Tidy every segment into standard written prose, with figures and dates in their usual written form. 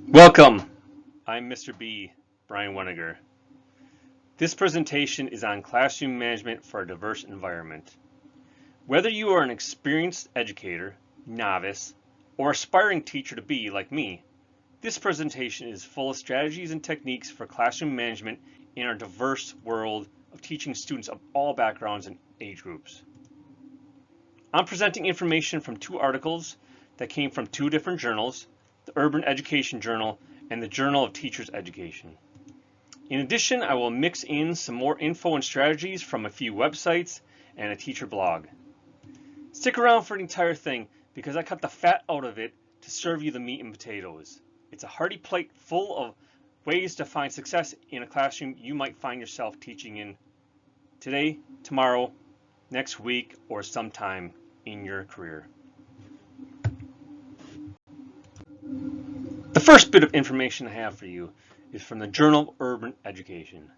Welcome. I'm Mr. B, Brian Weniger. This presentation is on classroom management for a diverse environment. Whether you are an experienced educator, novice, or aspiring teacher to be like me, this presentation is full of strategies and techniques for classroom management in our diverse world of teaching students of all backgrounds and age groups. I'm presenting information from two articles that came from two different journals, the Urban Education Journal and the Journal of Teachers Education. In addition, I will mix in some more info and strategies from a few websites and a teacher blog. Stick around for the entire thing because I cut the fat out of it to serve you the meat and potatoes. It's a hearty plate full of ways to find success in a classroom you might find yourself teaching in today, tomorrow, next week, or sometime in your career. The first bit of information I have for you is from the Journal of Urban Education,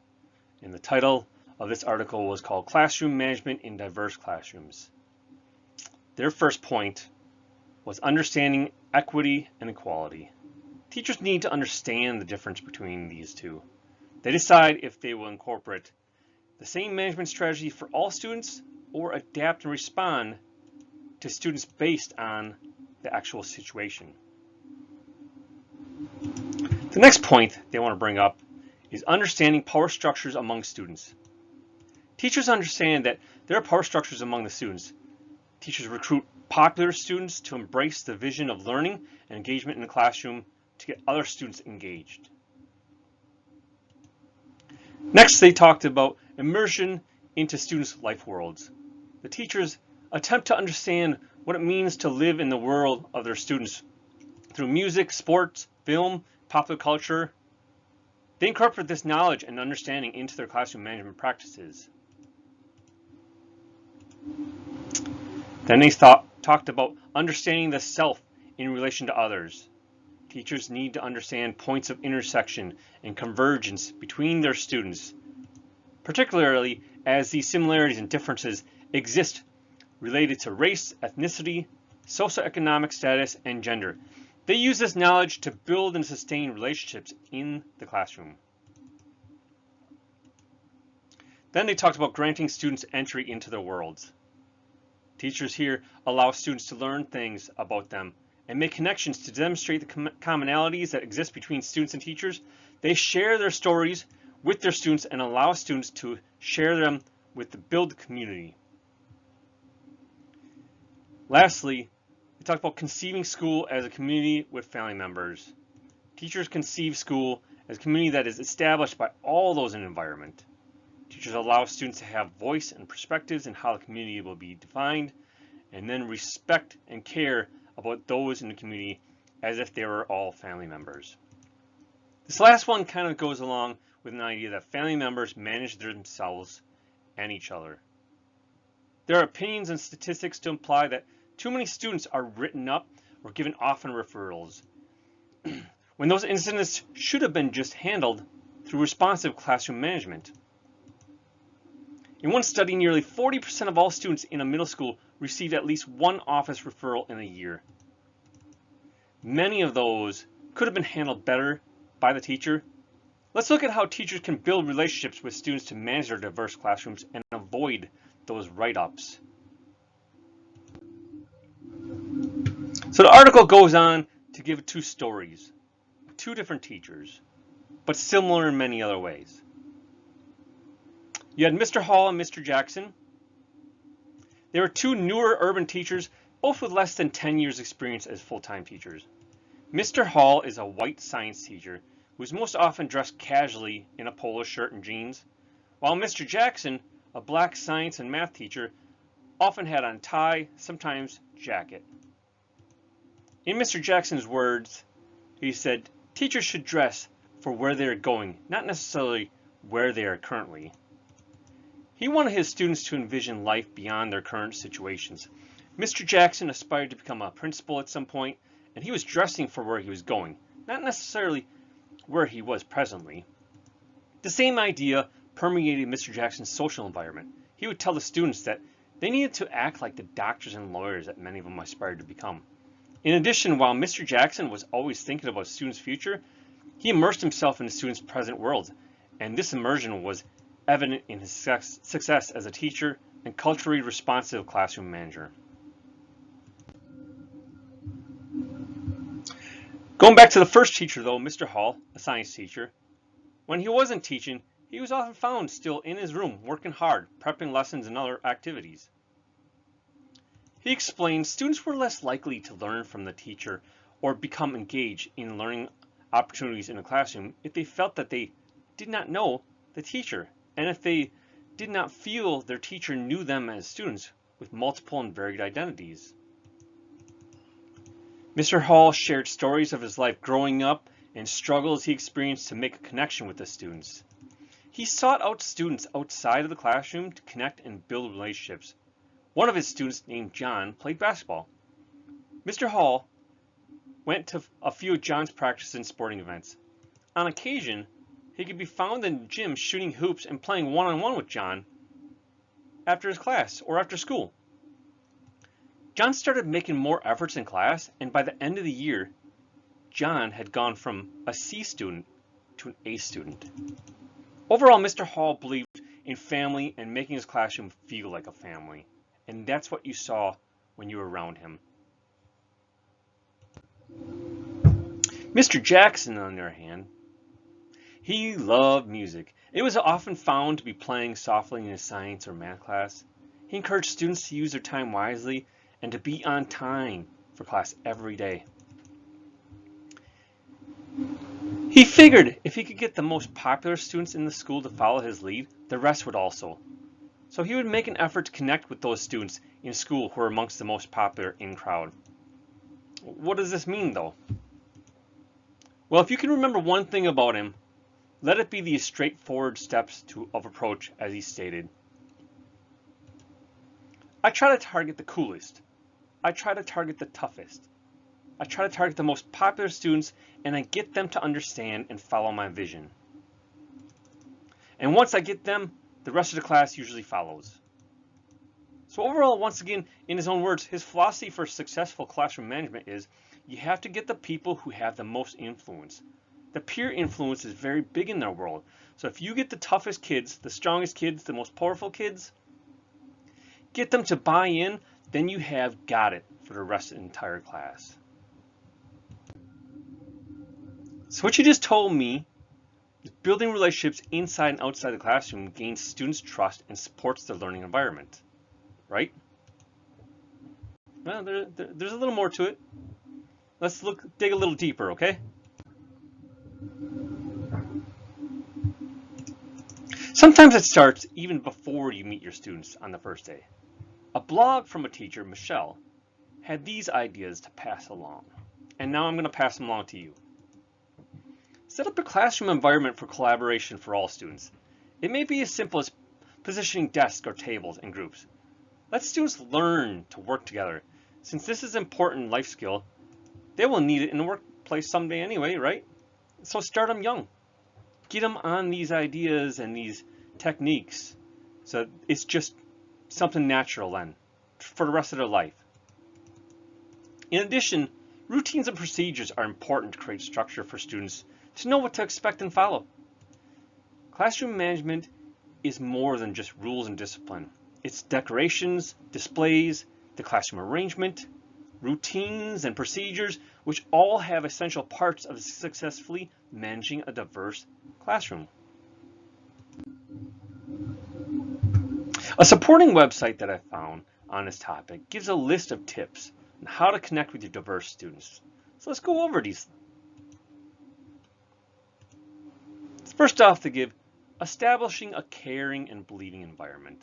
and the title of this article was called Classroom Management in Diverse Classrooms. Their first point was understanding equity and equality. Teachers need to understand the difference between these two. They decide if they will incorporate the same management strategy for all students or adapt and respond to students based on the actual situation. The next point they want to bring up is understanding power structures among students. Teachers understand that there are power structures among the students. Teachers recruit popular students to embrace the vision of learning and engagement in the classroom to get other students engaged. Next, they talked about immersion into students' life worlds. The teachers attempt to understand what it means to live in the world of their students through music, sports, film, popular culture. They incorporate this knowledge and understanding into their classroom management practices. Then they talked about understanding the self in relation to others. Teachers need to understand points of intersection and convergence between their students, particularly as these similarities and differences exist related to race, ethnicity, socioeconomic status, and gender. They use this knowledge to build and sustain relationships in the classroom. Then they talked about granting students entry into their worlds. Teachers here allow students to learn things about them and make connections to demonstrate the commonalities that exist between students and teachers. They share their stories with their students and allow students to share them with the build community. Lastly, we talked about conceiving school as a community with family members. Teachers conceive school as a community that is established by all those in the environment. Teachers allow students to have voice and perspectives in how the community will be defined, and then respect and care about those in the community as if they were all family members. This last one kind of goes along with an idea that family members manage themselves and each other. There are opinions and statistics to imply that too many students are written up or given often referrals, when those incidents should have been just handled through responsive classroom management. In one study, nearly 40% of all students in a middle school received at least one office referral in a year. Many of those could have been handled better by the teacher. Let's look at how teachers can build relationships with students to manage their diverse classrooms and avoid those write-ups. So the article goes on to give two stories, two different teachers, but similar in many other ways. You had Mr. Hall and Mr. Jackson. They were two newer urban teachers, both with less than 10 years experience as full-time teachers. Mr. Hall is a white science teacher who is most often dressed casually in a polo shirt and jeans, while Mr. Jackson, a black science and math teacher, often had on tie, sometimes jacket. In Mr. Jackson's words, he said, teachers should dress for where they are going, not necessarily where they are currently. He wanted his students to envision life beyond their current situations. Mr. Jackson aspired to become a principal at some point, and he was dressing for where he was going, not necessarily where he was presently. The same idea permeated Mr. Jackson's social environment. He would tell the students that they needed to act like the doctors and lawyers that many of them aspired to become. In addition, while Mr. Jackson was always thinking about students' future, he immersed himself in the students' present world, and this immersion was evident in his success as a teacher and culturally responsive classroom manager. Going back to the first teacher though, Mr. Hall, a science teacher, when he wasn't teaching, he was often found still in his room working hard, prepping lessons and other activities. He explained students were less likely to learn from the teacher or become engaged in learning opportunities in the classroom if they felt that they did not know the teacher and if they did not feel their teacher knew them as students with multiple and varied identities. Mr. Hall shared stories of his life growing up and struggles he experienced to make a connection with the students. He sought out students outside of the classroom to connect and build relationships. One of his students, named John, played basketball. Mr. Hall went to a few of John's practices and sporting events. On occasion, he could be found in the gym shooting hoops and playing one-on-one with John after his class or after school. John started making more efforts in class, and by the end of the year, John had gone from a C student to an A student. Overall, Mr. Hall believed in family and making his classroom feel like a family, and that's what you saw when you were around him. Mr. Jackson, on the other hand, he loved music. It was often found to be playing softly in his science or math class. He encouraged students to use their time wisely and to be on time for class every day. He figured if he could get the most popular students in the school to follow his lead, the rest would also. So he would make an effort to connect with those students in school who are amongst the most popular in crowd. What does this mean though? Well, if you can remember one thing about him, let it be these straightforward steps of approach as he stated. I try to target the coolest. I try to target the toughest. I try to target the most popular students and I get them to understand and follow my vision. And once I get them, the rest of the class usually follows. So overall, once again, in his own words, his philosophy for successful classroom management is you have to get the people who have the most influence. The peer influence is very big in their world. So if you get the toughest kids, the strongest kids, the most powerful kids, get them to buy in, then you have got it for the rest of the entire class. So what you just told me is building relationships inside and outside the classroom gains students' trust and supports their learning environment, right? Well, there's a little more to it. Let's dig a little deeper, okay? Sometimes it starts even before you meet your students on the first day. A blog from a teacher, Michelle, had these ideas to pass along, and now I'm going to pass them along to you. Set up a classroom environment for collaboration for all students. It may be as simple as positioning desks or tables in groups. Let students learn to work together. Since this is an important life skill, they will need it in the workplace someday anyway, right? So start them young. Get them on these ideas and these techniques so it's just something natural then for the rest of their life. In addition, routines and procedures are important to create structure for students to know what to expect and follow. Classroom management is more than just rules and discipline. It's decorations, displays, the classroom arrangement, routines and procedures, which all have essential parts of successfully managing a diverse classroom. A supporting website that I found on this topic gives a list of tips on how to connect with your diverse students. So let's go over these. First off, to give establishing a caring and believing environment.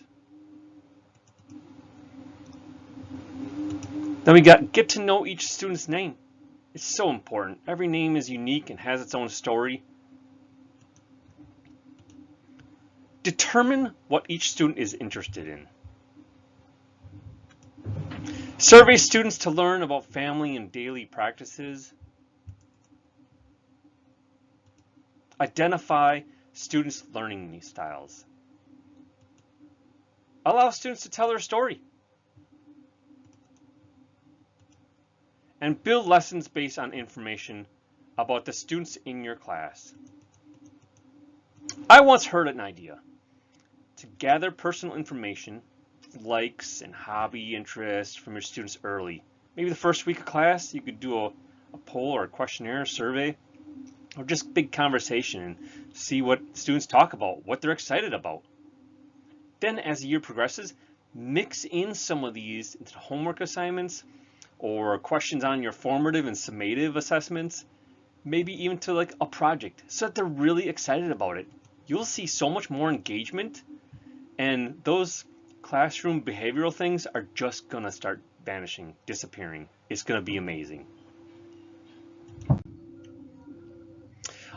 Then we got get to know each student's name. It's so important. Every name is unique and has its own story. Determine what each student is interested in. Survey students to learn about family and daily practices. Identify students' learning styles. Allow students to tell their story. and build lessons based on information about the students in your class. I once heard an idea to gather personal information, likes and hobby interests from your students early. Maybe the first week of class, you could do a poll or a questionnaire, a survey, or just big conversation and see what students talk about, what they're excited about. Then as the year progresses, mix in some of these into homework assignments or questions on your formative and summative assessments, maybe even to like a project, so that they're really excited about it. You'll see so much more engagement, and those classroom behavioral things are just gonna start vanishing, disappearing. It's gonna be amazing.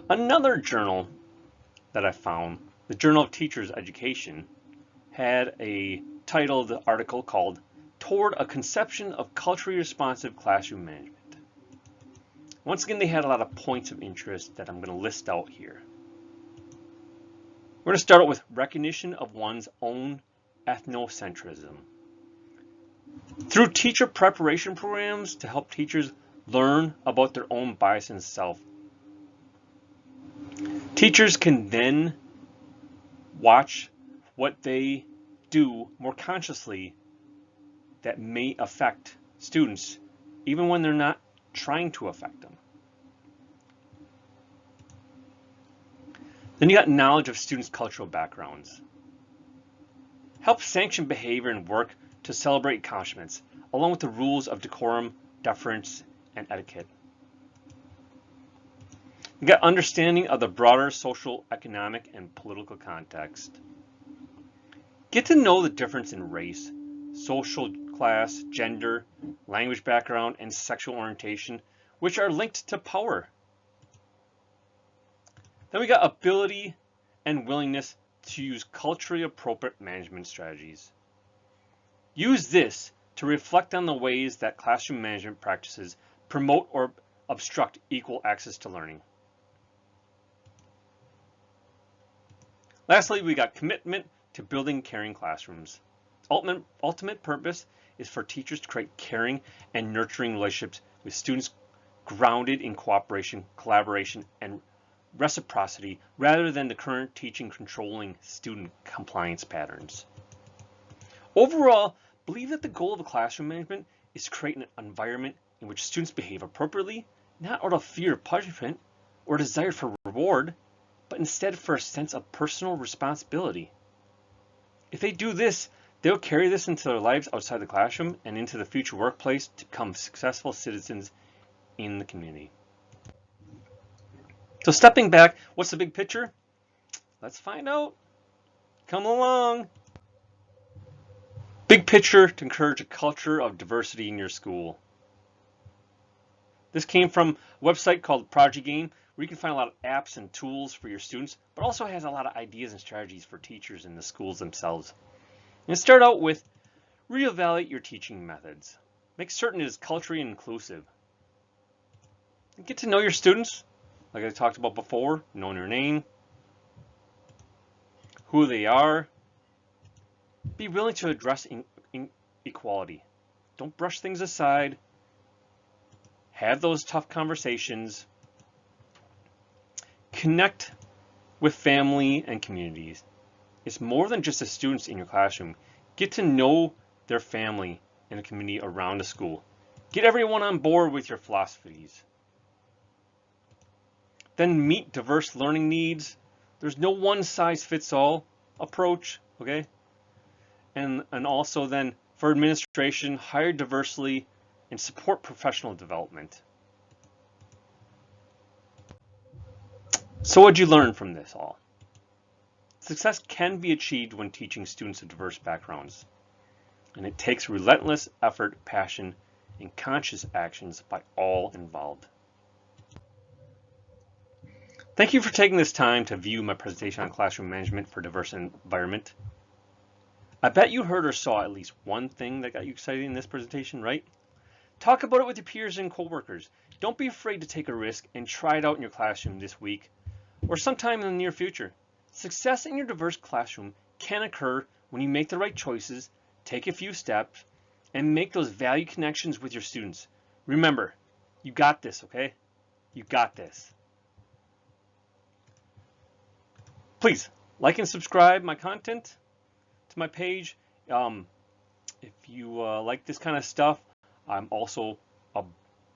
Another journal that I found, the Journal of Teachers Education, had a titled article called Toward a Conception of Culturally Responsive Classroom Management. Once again, they had a lot of points of interest that I'm going to list out here. We're going to start out with recognition of one's own ethnocentrism. Through teacher preparation programs to help teachers learn about their own bias and self, teachers can then watch what they do more consciously that may affect students, even when they're not trying to affect them. Then you got knowledge of students' cultural backgrounds. Help sanction behavior and work to celebrate accomplishments, along with the rules of decorum, deference, and etiquette. You got understanding of the broader social, economic, and political context. Get to know the difference in race, social class, gender, language background, and sexual orientation, which are linked to power. Then we got ability and willingness to use culturally appropriate management strategies. Use this to reflect on the ways that classroom management practices promote or obstruct equal access to learning. Lastly, we got commitment to building caring classrooms. Ultimate purpose is for teachers to create caring and nurturing relationships with students grounded in cooperation, collaboration, and reciprocity rather than the current teaching controlling student compliance patterns. Overall, believe that the goal of classroom management is to create an environment in which students behave appropriately, not out of fear of punishment or desire for reward, but instead for a sense of personal responsibility. If they do this, they'll carry this into their lives outside the classroom and into the future workplace to become successful citizens in the community. So stepping back, what's the big picture? Let's find out. Come along. Big picture to encourage a culture of diversity in your school. This came from a website called Prodigy Game, where you can find a lot of apps and tools for your students, but also has a lot of ideas and strategies for teachers in the schools themselves. And start out with reevaluate your teaching methods. Make certain it is culturally inclusive. And get to know your students, like I talked about before, knowing their name, who they are. Be willing to address inequality. Don't brush things aside. Have those tough conversations. Connect with family and communities. It's more than just the students in your classroom. Get to know their family and the community around the school. Get everyone on board with your philosophies. Then meet diverse learning needs. There's no one-size-fits-all approach, okay? And also then for administration, hire diversity and support professional development. So what'd you learn from this all? Success can be achieved when teaching students of diverse backgrounds, and it takes relentless effort, passion, and conscious actions by all involved. Thank you for taking this time to view my presentation on classroom management for diverse environment. I bet you heard or saw at least one thing that got you excited in this presentation, right? Talk about it with your peers and coworkers. Don't be afraid to take a risk and try it out in your classroom this week or sometime in the near future. Success in your diverse classroom can occur when you make the right choices, take a few steps, and make those value connections with your students. Remember, you got this, okay? You got this. Please like and subscribe my content to my page. If you like this kind of stuff, I'm also a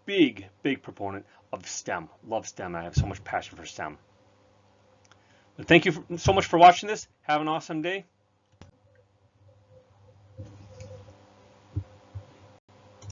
big proponent of STEM. Love STEM. I have so much passion for STEM. But thank you so much for watching this. Have an awesome day.